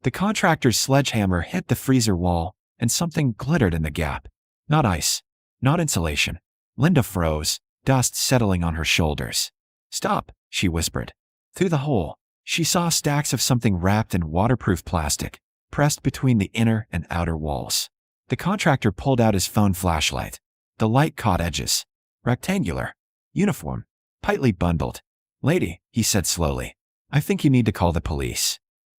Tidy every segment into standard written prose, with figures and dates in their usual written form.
The contractor's sledgehammer hit the freezer wall, and something glittered in the gap. Not ice. Not insulation. Linda froze, dust settling on her shoulders. "Stop," she whispered. Through the hole, she saw stacks of something wrapped in waterproof plastic, pressed between the inner and outer walls. The contractor pulled out his phone flashlight. The light caught edges. Rectangular. Uniform. Tightly bundled. "Lady," he said slowly, "I think you need to call the police."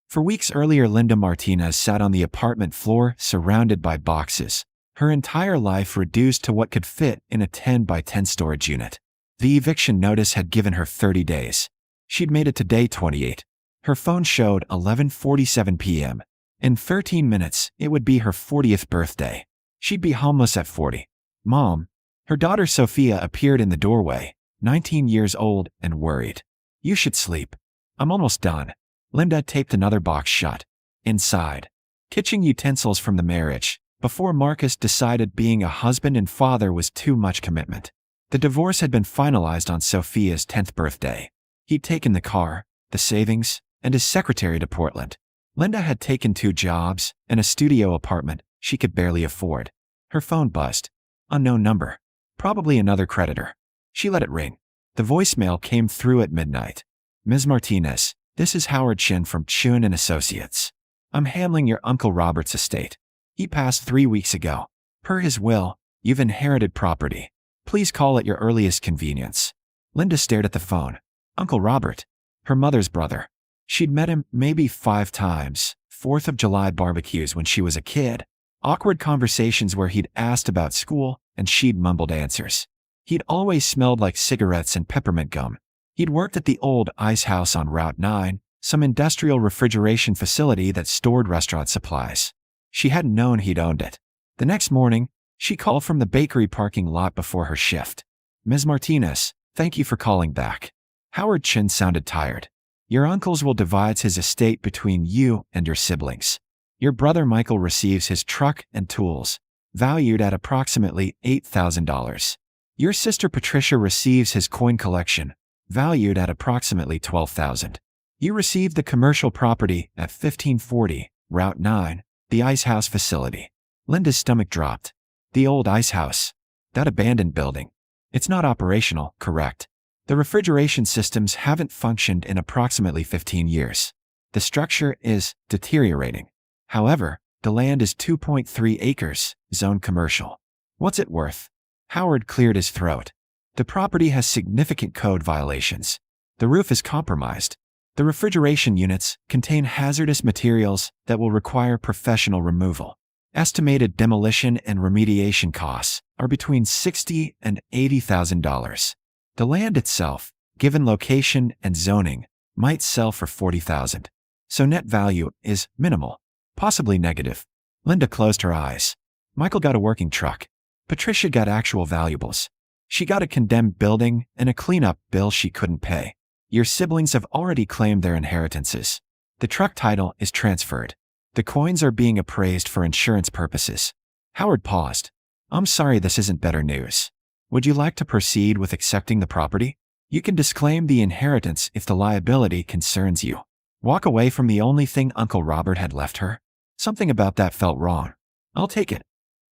For weeks earlier, Linda Martinez sat on the apartment floor surrounded by boxes, her entire life reduced to what could fit in a 10 by 10 storage unit. The eviction notice had given her 30 days. She'd made it to day 28. Her phone showed 11:47 p.m. In 13 minutes, it would be her 40th birthday. She'd be homeless at 40. "Mom." Her daughter Sophia appeared in the doorway, 19 years old and worried. "You should sleep. I'm almost done." Linda taped another box shut. Inside, kitchen utensils from the marriage, before Marcus decided being a husband and father was too much commitment. The divorce had been finalized on Sophia's 10th birthday. He'd taken the car, the savings, and his secretary to Portland. Linda had taken 2 jobs and a studio apartment she could barely afford. Her phone buzzed. Unknown number. Probably another creditor. She let it ring. The voicemail came through at midnight. "Ms. Martinez, this is Howard Chin from Chun & Associates. I'm handling your Uncle Robert's estate. He passed 3 weeks ago. Per his will, you've inherited property. Please call at your earliest convenience." Linda stared at the phone. Uncle Robert. Her mother's brother. She'd met him maybe 5 times, 4th of July barbecues when she was a kid, awkward conversations where he'd asked about school and she'd mumbled answers. He'd always smelled like cigarettes and peppermint gum. He'd worked at the old Icehouse on Route 9, some industrial refrigeration facility that stored restaurant supplies. She hadn't known he'd owned it. The next morning, she called from the bakery parking lot before her shift. "Ms. Martinez, thank you for calling back." Howard Chin sounded tired. "Your uncle's will divides his estate between you and your siblings. Your brother Michael receives his truck and tools, valued at approximately $8,000. Your sister Patricia receives his coin collection, valued at approximately $12,000. You received the commercial property at 1540, Route 9, the Icehouse facility." Linda's stomach dropped. The old Icehouse. That abandoned building. It's not operational, correct? The refrigeration systems haven't functioned in approximately 15 years. The structure is deteriorating. However, the land is 2.3 acres, zoned commercial. What's it worth? Howard cleared his throat. The property has significant code violations. The roof is compromised. The refrigeration units contain hazardous materials that will require professional removal. Estimated demolition and remediation costs are between $60,000 and $80,000. The land itself, given location and zoning, might sell for $40,000. So net value is minimal, possibly negative. Linda closed her eyes. Michael got a working truck. Patricia got actual valuables. She got a condemned building and a cleanup bill she couldn't pay. Your siblings have already claimed their inheritances. The truck title is transferred. The coins are being appraised for insurance purposes. Howard paused. "I'm sorry this isn't better news. Would you like to proceed with accepting the property? You can disclaim the inheritance if the liability concerns you. Walk away from the only thing Uncle Robert had left her? Something about that felt wrong. I'll take it.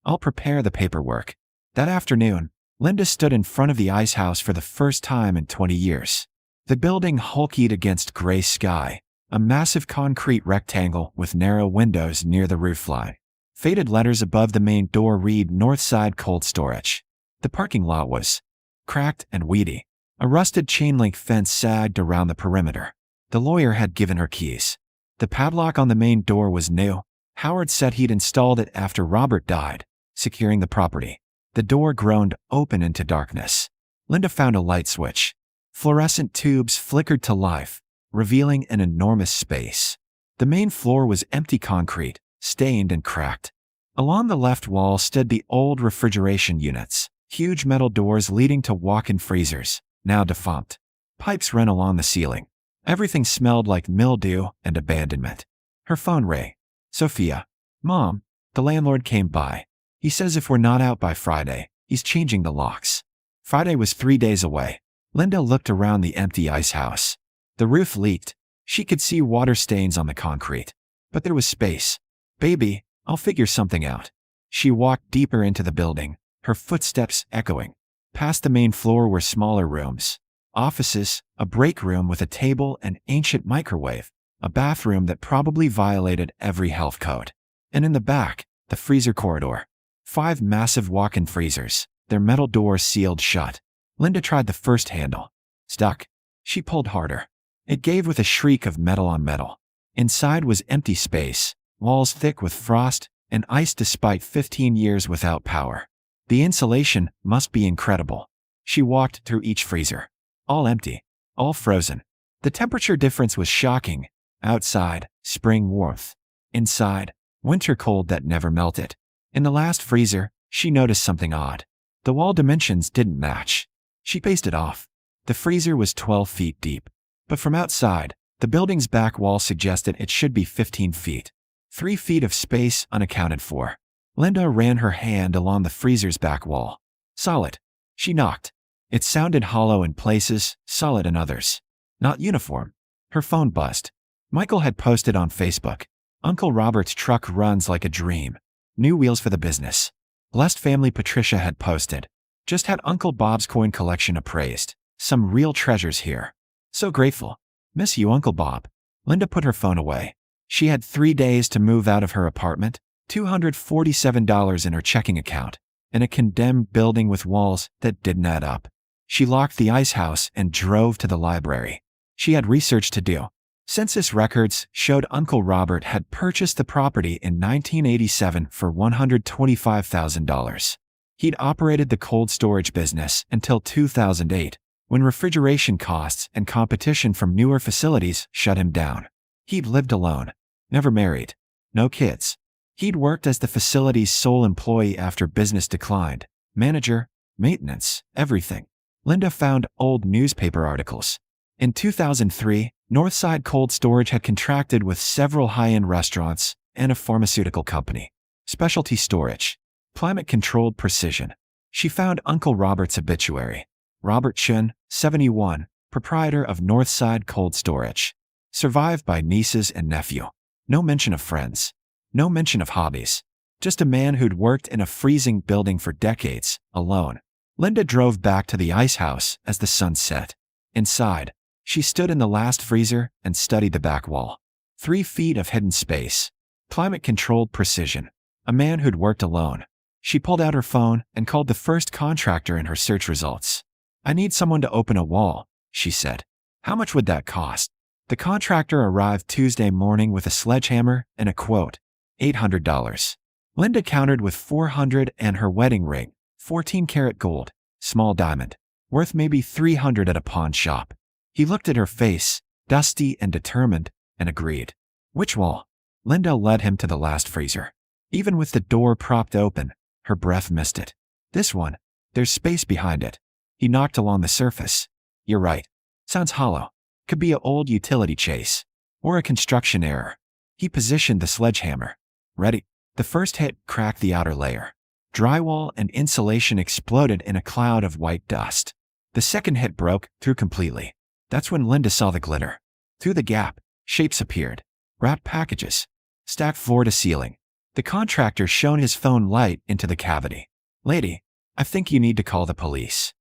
I'll prepare the paperwork." That afternoon, Linda stood in front of the Icehouse for the first time in 20 years. The building hulked against gray sky, a massive concrete rectangle with narrow windows near the roofline. Faded letters above the main door read Northside Cold Storage. The parking lot was cracked and weedy. A rusted chain-link fence sagged around the perimeter. The lawyer had given her keys. The padlock on the main door was new. Howard said he'd installed it after Robert died, securing the property. The door groaned open into darkness. Linda found a light switch. Fluorescent tubes flickered to life, revealing an enormous space. The main floor was empty concrete, stained and cracked. Along the left wall stood the old refrigeration units, huge metal doors leading to walk-in freezers, now defunct. Pipes ran along the ceiling. Everything smelled like mildew and abandonment. Her phone rang. "Sophia." "Mom." The landlord came by. "He says if we're not out by Friday, he's changing the locks." Friday was 3 days away. Linda looked around the empty Icehouse. The roof leaked. She could see water stains on the concrete. But there was space. Baby, I'll figure something out. She walked deeper into the building, her footsteps echoing. Past the main floor were smaller rooms. Offices, a break room with a table and ancient microwave, a bathroom that probably violated every health code. And in the back, the freezer corridor. 5 massive walk-in freezers, their metal doors sealed shut. Linda tried the first handle. Stuck. She pulled harder. It gave with a shriek of metal on metal. Inside was empty space, walls thick with frost and ice despite 15 years without power. The insulation must be incredible. She walked through each freezer. All empty. All frozen. The temperature difference was shocking. Outside, spring warmth. Inside, winter cold that never melted. In the last freezer, she noticed something odd. The wall dimensions didn't match. She paced it off. The freezer was 12 feet deep. But from outside, the building's back wall suggested it should be 15 feet. 3 feet of space unaccounted for. Linda ran her hand along the freezer's back wall. Solid. She knocked. It sounded hollow in places, solid in others. Not uniform. Her phone buzzed. Michael had posted on Facebook. Uncle Robert's truck runs like a dream. New wheels for the business. Blessed family Patricia had posted. Just had Uncle Bob's coin collection appraised. Some real treasures here. So grateful. Miss you, Uncle Bob. Linda put her phone away. She had 3 days to move out of her apartment, $247 in her checking account, and a condemned building with walls that didn't add up. She locked the Icehouse and drove to the library. She had research to do. Census records showed Uncle Robert had purchased the property in 1987 for $125,000. He'd operated the cold storage business until 2008, when refrigeration costs and competition from newer facilities shut him down. He'd lived alone, never married, no kids. He'd worked as the facility's sole employee after business declined, manager, maintenance, everything. Linda found old newspaper articles. In 2003, Northside Cold Storage had contracted with several high-end restaurants and a pharmaceutical company. Specialty storage. Climate-controlled precision. She found Uncle Robert's obituary. Robert Chun, 71, proprietor of Northside Cold Storage. Survived by nieces and nephew. No mention of friends. No mention of hobbies. Just a man who'd worked in a freezing building for decades, alone. Linda drove back to the Icehouse as the sun set. Inside, she stood in the last freezer and studied the back wall. 3 feet of hidden space. Climate-controlled precision. A man who'd worked alone. She pulled out her phone and called the first contractor in her search results. I need someone to open a wall, she said. How much would that cost? The contractor arrived Tuesday morning with a sledgehammer and a quote. $800. Linda countered with $400 and her wedding ring, 14-karat gold, small diamond, worth maybe $300 at a pawn shop. He looked at her face, dusty and determined, and agreed. Which wall? Linda led him to the last freezer. Even with the door propped open, her breath missed it. This one. There's space behind it. He knocked along the surface. You're right. Sounds hollow. Could be an old utility chase. Or a construction error. He positioned the sledgehammer. Ready. The first hit cracked the outer layer. Drywall and insulation exploded in a cloud of white dust. The second hit broke through completely. That's when Linda saw the glitter. Through the gap, shapes appeared. Wrapped packages. Stacked floor to ceiling. The contractor shone his phone light into the cavity. Lady, I think you need to call the police.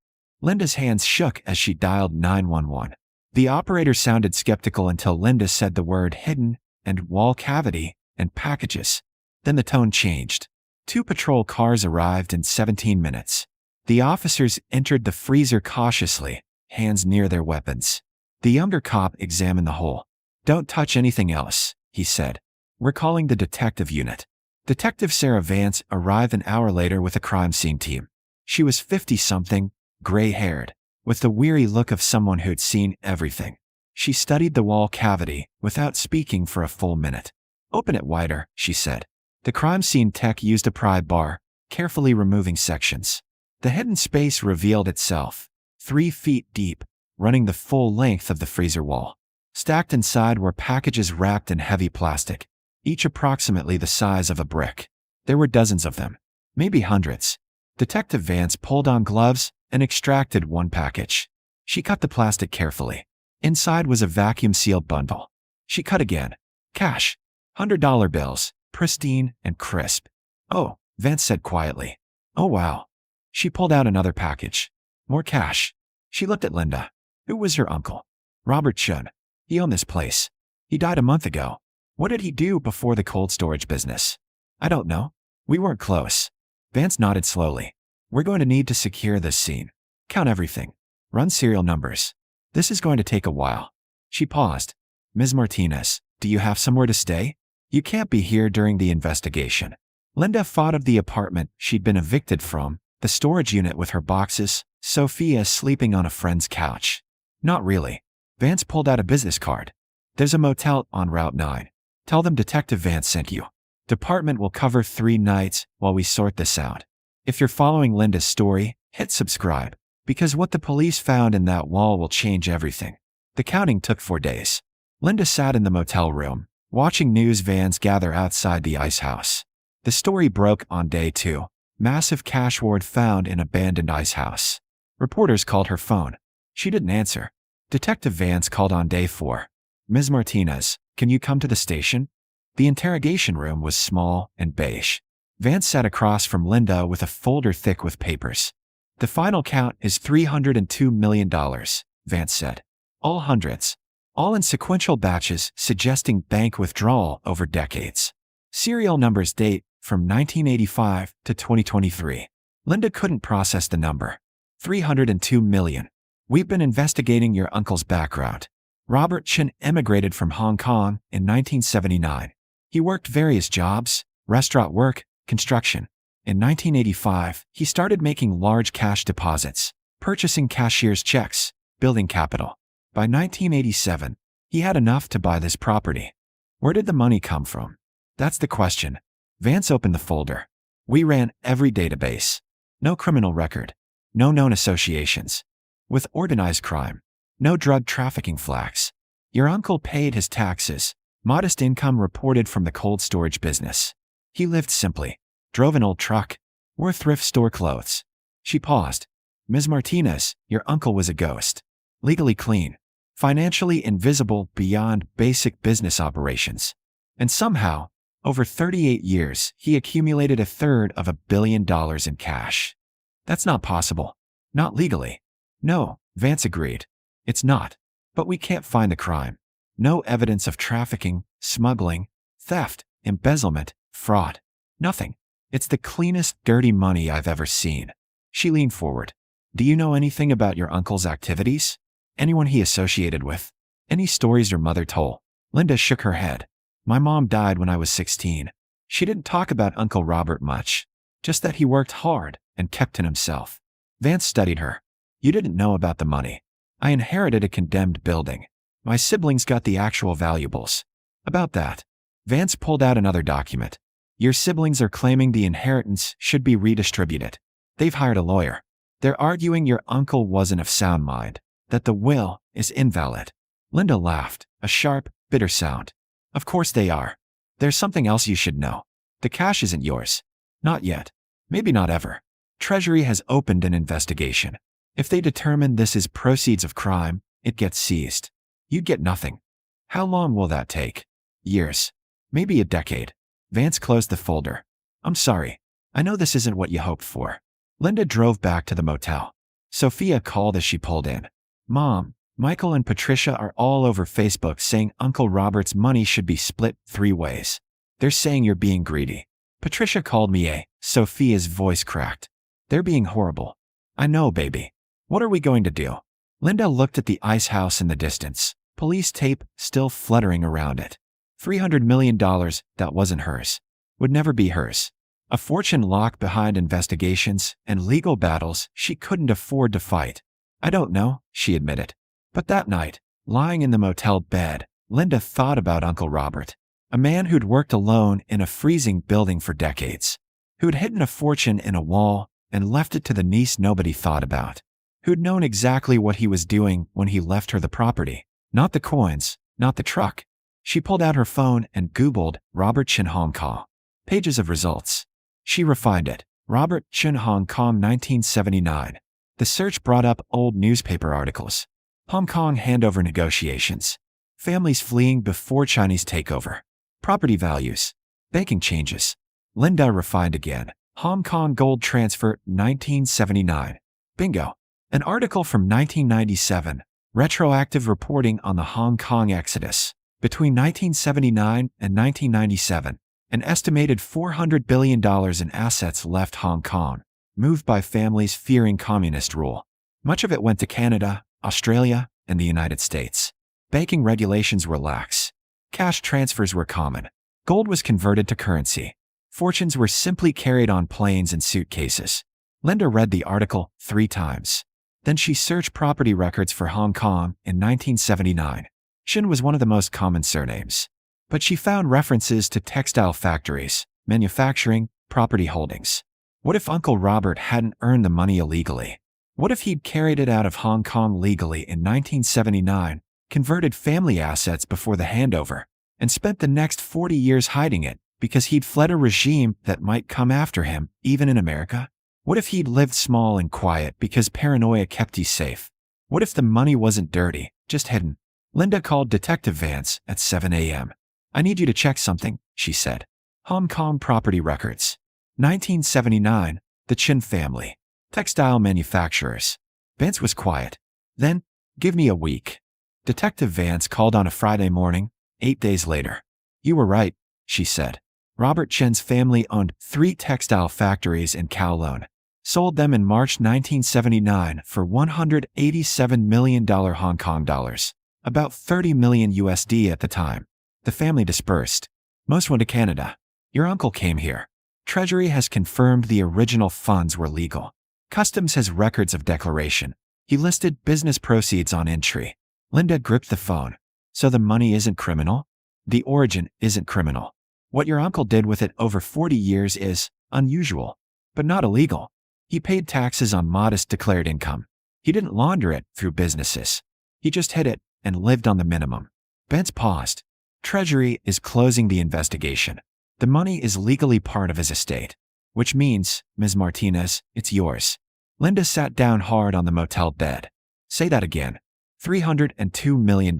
Linda's hands shook as she dialed 911. The operator sounded skeptical until Linda said the word hidden and wall cavity and packages. Then the tone changed. 2 patrol cars arrived in 17 minutes. The officers entered the freezer cautiously, hands near their weapons. The younger cop examined the hole. Don't touch anything else, he said. We're calling the detective unit. Detective Sarah Vance arrived an hour later with a crime scene team. She was 50-something, gray-haired, with the weary look of someone who'd seen everything. She studied the wall cavity without speaking for a full minute. Open it wider, she said. The crime scene tech used a pry bar, carefully removing sections. The hidden space revealed itself, 3 feet deep, running the full length of the freezer wall. Stacked inside were packages wrapped in heavy plastic, each approximately the size of a brick. There were dozens of them, maybe hundreds. Detective Vance pulled on gloves and extracted one package. She cut the plastic carefully. Inside was a vacuum-sealed bundle. She cut again. Cash. $100 bills, pristine and crisp. Oh, Vance said quietly. Oh wow. She pulled out another package. More cash. She looked at Linda. Who was your uncle? Robert Chun. He owned this place. He died a month ago. What did he do before the cold storage business? I don't know. We weren't close. Vance nodded slowly. We're going to need to secure this scene. Count everything. Run serial numbers. This is going to take a while. She paused. Ms. Martinez, do you have somewhere to stay? You can't be here during the investigation. Linda thought of the apartment she'd been evicted from, the storage unit with her boxes, Sophia sleeping on a friend's couch. Not really. Vance pulled out a business card. There's a motel on Route 9. Tell them Detective Vance sent you. Department will cover 3 nights while we sort this out. If you're following Linda's story, hit subscribe, because what the police found in that wall will change everything. The counting took 4 days. Linda sat in the motel room, watching news vans gather outside the Icehouse. The story broke on day 2. Massive cash hoard found in abandoned Icehouse. Reporters called her phone. She didn't answer. Detective Vance called on day 4. Ms. Martinez, can you come to the station? The interrogation room was small and beige. Vance sat across from Linda with a folder thick with papers. The final count is $302 million, Vance said. All hundreds. All in sequential batches suggesting bank withdrawal over decades. Serial numbers date from 1985 to 2023. Linda couldn't process the number. 302 million. We've been investigating your uncle's background. Robert Chin emigrated from Hong Kong in 1979. He worked various jobs, restaurant work, construction. In 1985, he started making large cash deposits, purchasing cashier's checks, building capital. By 1987, he had enough to buy this property. Where did the money come from? That's the question. Vance opened the folder. We ran every database. No criminal record. No known associations with organized crime. No drug trafficking flags. Your uncle paid his taxes. Modest income reported from the cold storage business. He lived simply. Drove an old truck. Wore thrift store clothes. She paused. Ms. Martinez, your uncle was a ghost. Legally clean. Financially invisible beyond basic business operations. And somehow, over 38 years, he accumulated $1/3 billion in cash. That's not possible. Not legally. No, Vance agreed. It's not. But we can't find the crime. No evidence of trafficking, smuggling, theft, embezzlement, fraud. Nothing. It's the cleanest, dirty money I've ever seen. She leaned forward. Do you know anything about your uncle's activities? Anyone he associated with? Any stories your mother told? Linda shook her head. My mom died when I was 16. She didn't talk about Uncle Robert much. Just that he worked hard and kept to himself. Vance studied her. You didn't know about the money. I inherited a condemned building. My siblings got the actual valuables. About that. Vance pulled out another document. Your siblings are claiming the inheritance should be redistributed. They've hired a lawyer. They're arguing your uncle wasn't of sound mind, that the will is invalid. Linda laughed, a sharp, bitter sound. Of course they are. There's something else you should know. The cash isn't yours. Not yet. Maybe not ever. Treasury has opened an investigation. If they determine this is proceeds of crime, it gets seized. You'd get nothing. How long will that take? Years. Maybe a decade. Vance closed the folder. I'm sorry. I know this isn't what you hoped for. Linda drove back to the motel. Sophia called as she pulled in. Mom, Michael and Patricia are all over Facebook saying Uncle Robert's money should be split 3 ways. They're saying you're being greedy. Patricia called me Sophia's voice cracked. They're being horrible. I know, baby. What are we going to do? Linda looked at the Icehouse in the distance, police tape still fluttering around it. $300 million that wasn't hers. Would never be hers. A fortune locked behind investigations and legal battles she couldn't afford to fight. I don't know, she admitted. But that night, lying in the motel bed, Linda thought about Uncle Robert. A man who'd worked alone in a freezing building for decades. Who'd hidden a fortune in a wall and left it to the niece nobody thought about. Who'd known exactly what he was doing when he left her the property. Not the coins, not the truck. She pulled out her phone and Googled Robert Chin Hong Kong. Pages of results. She refined it. Robert Chin Hong Kong 1979. The search brought up old newspaper articles. Hong Kong handover negotiations. Families fleeing before Chinese takeover. Property values. Banking changes. Linda refined again. Hong Kong gold transfer 1979. Bingo. An article from 1997. Retroactive reporting on the Hong Kong exodus. Between 1979 and 1997, an estimated $400 billion in assets left Hong Kong, moved by families fearing communist rule. Much of it went to Canada, Australia, and the United States. Banking regulations were lax. Cash transfers were common. Gold was converted to currency. Fortunes were simply carried on planes and suitcases. Linda read the article 3 times. Then she searched property records for Hong Kong in 1979. Shin was one of the most common surnames. But she found references to textile factories, manufacturing, property holdings. What if Uncle Robert hadn't earned the money illegally? What if he'd carried it out of Hong Kong legally in 1979, converted family assets before the handover, and spent the next 40 years hiding it because he'd fled a regime that might come after him, even in America? What if he'd lived small and quiet because paranoia kept you safe? What if the money wasn't dirty, just hidden? Linda called Detective Vance at 7 a.m. "I need you to check something," she said. Hong Kong property records. 1979, the Chin family. Textile manufacturers. Vance was quiet. Then, "Give me a week." Detective Vance called on a Friday morning, 8 days later. "You were right," she said. Robert Chin's family owned 3 textile factories in Kowloon. Sold them in March 1979 for $187 million Hong Kong dollars, about 30 million USD at the time. The family dispersed. Most went to Canada. Your uncle came here. Treasury has confirmed the original funds were legal. Customs has records of declaration. He listed business proceeds on entry. Linda gripped the phone. So the money isn't criminal? The origin isn't criminal. What your uncle did with it over 40 years is unusual, but not illegal. He paid taxes on modest declared income. He didn't launder it through businesses. He just hid it and lived on the minimum. Vance paused. Treasury is closing the investigation. The money is legally part of his estate, which means, Ms. Martinez, it's yours. Linda sat down hard on the motel bed. Say that again. $302 million.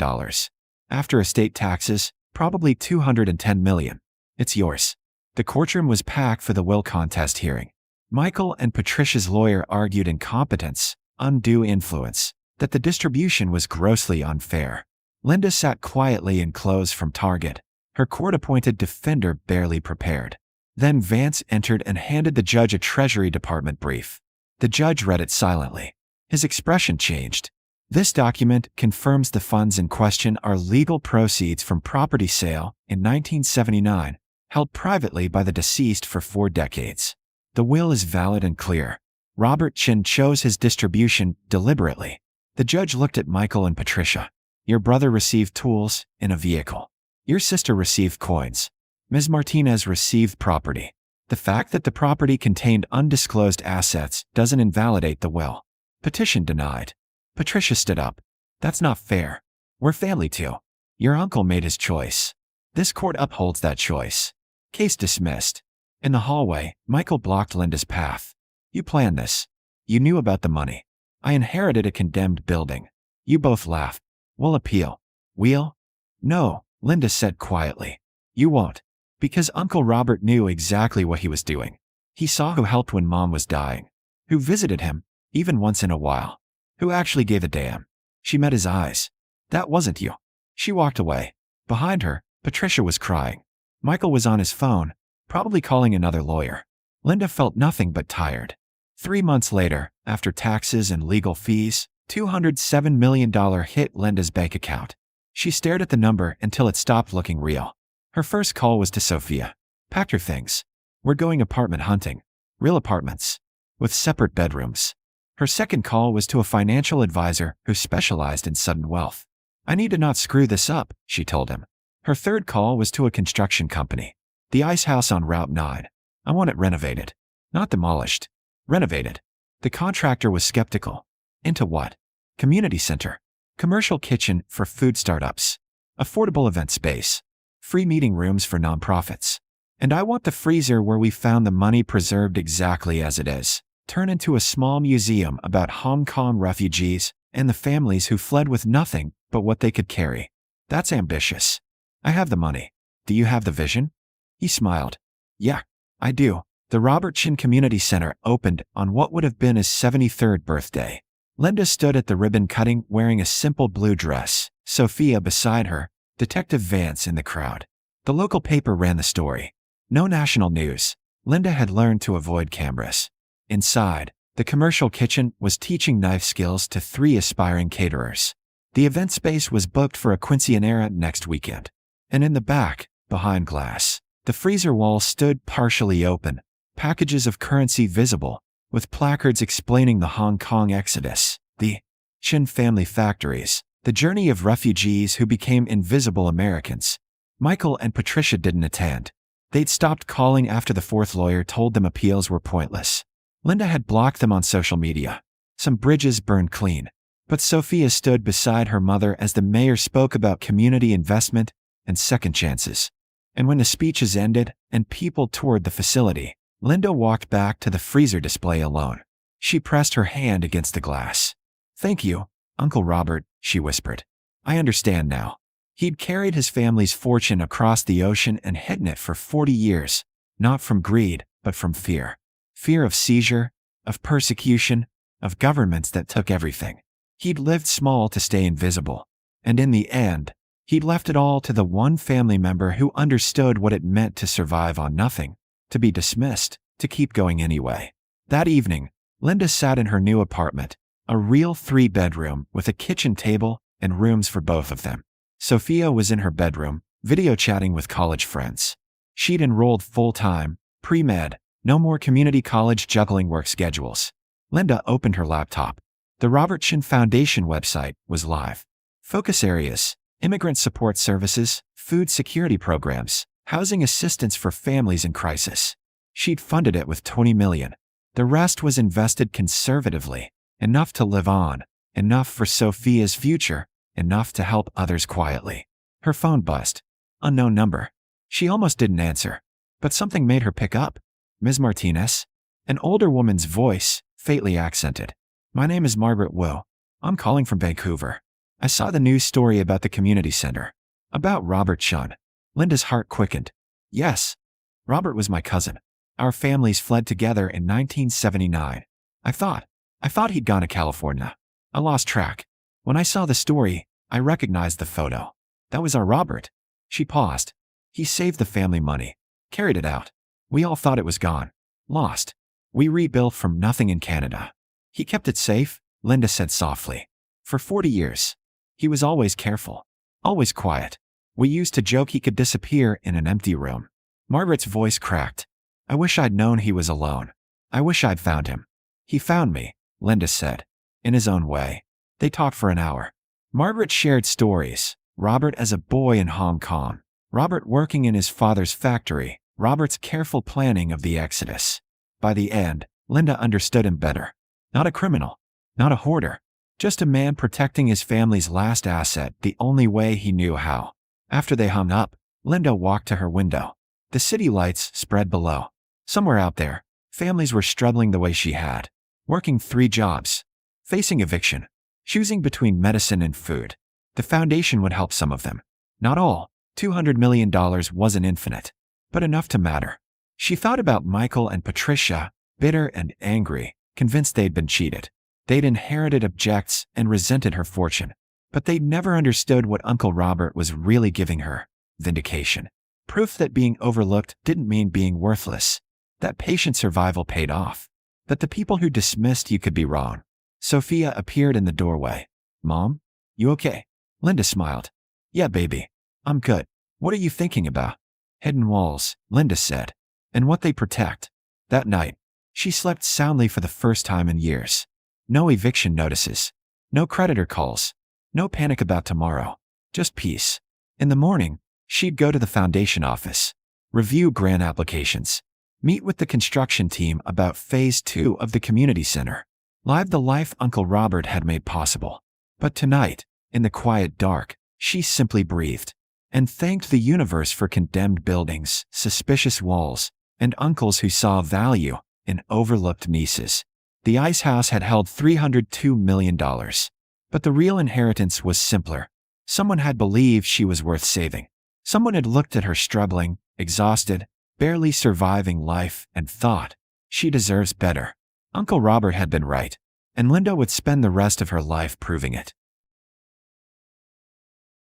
After estate taxes, probably $210 million. It's yours. The courtroom was packed for the will contest hearing. Michael and Patricia's lawyer argued incompetence, undue influence, that the distribution was grossly unfair. Linda sat quietly in clothes from Target, her court-appointed defender barely prepared. Then Vance entered and handed the judge a Treasury Department brief. The judge read it silently. His expression changed. This document confirms the funds in question are legal proceeds from property sale in 1979, held privately by the deceased for 4 decades. The will is valid and clear. Robert Chin chose his distribution deliberately. The judge looked at Michael and Patricia. Your brother received tools in a vehicle. Your sister received coins. Ms. Martinez received property. The fact that the property contained undisclosed assets doesn't invalidate the will. Petition denied. Patricia stood up. That's not fair. We're family too. Your uncle made his choice. This court upholds that choice. Case dismissed. In the hallway, Michael blocked Linda's path. You planned this. You knew about the money. I inherited a condemned building. You both laughed. We'll appeal. We'll? No, Linda said quietly. You won't. Because Uncle Robert knew exactly what he was doing. He saw who helped when Mom was dying. Who visited him, even once in a while. Who actually gave a damn. She met his eyes. That wasn't you. She walked away. Behind her, Patricia was crying. Michael was on his phone, probably calling another lawyer. Linda felt nothing but tired. 3 months later, after taxes and legal fees, $207 million hit Linda's bank account. She stared at the number until it stopped looking real. Her first call was to Sophia. Packed her things. We're going apartment hunting. Real apartments. With separate bedrooms. Her second call was to a financial advisor who specialized in sudden wealth. I need to not screw this up, she told him. Her third call was to a construction company. The Icehouse on Route 9. I want it renovated. Not demolished. Renovated. The contractor was skeptical. Into what? Community center. Commercial kitchen for food startups. Affordable event space. Free meeting rooms for nonprofits. And I want the freezer where we found the money preserved exactly as it is. Turn into a small museum about Hong Kong refugees and the families who fled with nothing but what they could carry. That's ambitious. I have the money. Do you have the vision? He smiled. Yeah, I do. The Robert Chin Community Center opened on what would have been his 73rd birthday. Linda stood at the ribbon cutting wearing a simple blue dress, Sophia beside her, Detective Vance in the crowd. The local paper ran the story. No national news. Linda had learned to avoid cameras. Inside, the commercial kitchen was teaching knife skills to 3 aspiring caterers. The event space was booked for a quinceañera next weekend. And in the back, behind glass, the freezer wall stood partially open, packages of currency visible, with placards explaining the Hong Kong exodus, the Chin family factories, the journey of refugees who became invisible Americans. Michael and Patricia didn't attend. They'd stopped calling after the 4th lawyer told them appeals were pointless. Linda had blocked them on social media. Some bridges burned clean. But Sophia stood beside her mother as the mayor spoke about community investment and second chances. And when the speeches ended and people toured the facility, Linda walked back to the freezer display alone. She pressed her hand against the glass. Thank you, Uncle Robert, she whispered. I understand now. He'd carried his family's fortune across the ocean and hidden it for 40 years, not from greed, but from fear. Fear of seizure, of persecution, of governments that took everything. He'd lived small to stay invisible. And in the end, he'd left it all to the one family member who understood what it meant to survive on nothing, to be dismissed, to keep going anyway. That evening, Linda sat in her new apartment, a real 3-bedroom with a kitchen table and rooms for both of them. Sophia was in her bedroom, video chatting with college friends. She'd enrolled full-time, pre-med, no more community college juggling work schedules. Linda opened her laptop. The Robert Chin Foundation website was live. Focus areas: immigrant support services, food security programs, housing assistance for families in crisis. She'd funded it with $20 million. The rest was invested conservatively, enough to live on, enough for Sophia's future, enough to help others quietly. Her phone buzzed. Unknown number. She almost didn't answer, but something made her pick up. Ms. Martinez? An older woman's voice, faintly accented. My name is Margaret Wu. I'm calling from Vancouver. I saw the news story about the community center. About Robert Chin. Linda's heart quickened. Yes. Robert was my cousin. Our families fled together in 1979. I thought he'd gone to California. I lost track. When I saw the story, I recognized the photo. That was our Robert. She paused. He saved the family money. Carried it out. We all thought it was gone. Lost. We rebuilt from nothing in Canada. He kept it safe, Linda said softly. For 40 years. He was always careful. Always quiet. We used to joke he could disappear in an empty room. Margaret's voice cracked. I wish I'd known he was alone. I wish I'd found him. He found me, Linda said. In his own way. They talked for an hour. Margaret shared stories. Robert as a boy in Hong Kong. Robert working in his father's factory. Robert's careful planning of the exodus. By the end, Linda understood him better. Not a criminal. Not a hoarder. Just a man protecting his family's last asset the only way he knew how. After they hung up, Linda walked to her window. The city lights spread below. Somewhere out there, families were struggling the way she had. Working 3 jobs. Facing eviction. Choosing between medicine and food. The foundation would help some of them. Not all. $200 million wasn't infinite. But enough to matter. She thought about Michael and Patricia, bitter and angry, convinced they'd been cheated. They'd inherited objects and resented her fortune. But they'd never understood what Uncle Robert was really giving her. Vindication. Proof that being overlooked didn't mean being worthless. That patient survival paid off. That the people who dismissed you could be wrong. Sophia appeared in the doorway. Mom? You okay? Linda smiled. Yeah, baby. I'm good. What are you thinking about? Hidden walls, Linda said. And what they protect. That night, she slept soundly for the first time in years. No eviction notices. No creditor calls. No panic about tomorrow. Just peace. In the morning, she'd go to the foundation office. Review grant applications. Meet with the construction team about Phase 2 of the community center. Live the life Uncle Robert had made possible. But tonight, in the quiet dark, she simply breathed. And thanked the universe for condemned buildings, suspicious walls, and uncles who saw value in overlooked nieces. The Icehouse had held $302 million. But the real inheritance was simpler. Someone had believed she was worth saving. Someone had looked at her struggling, exhausted, barely surviving life and thought, she deserves better. Uncle Robert had been right, and Linda would spend the rest of her life proving it.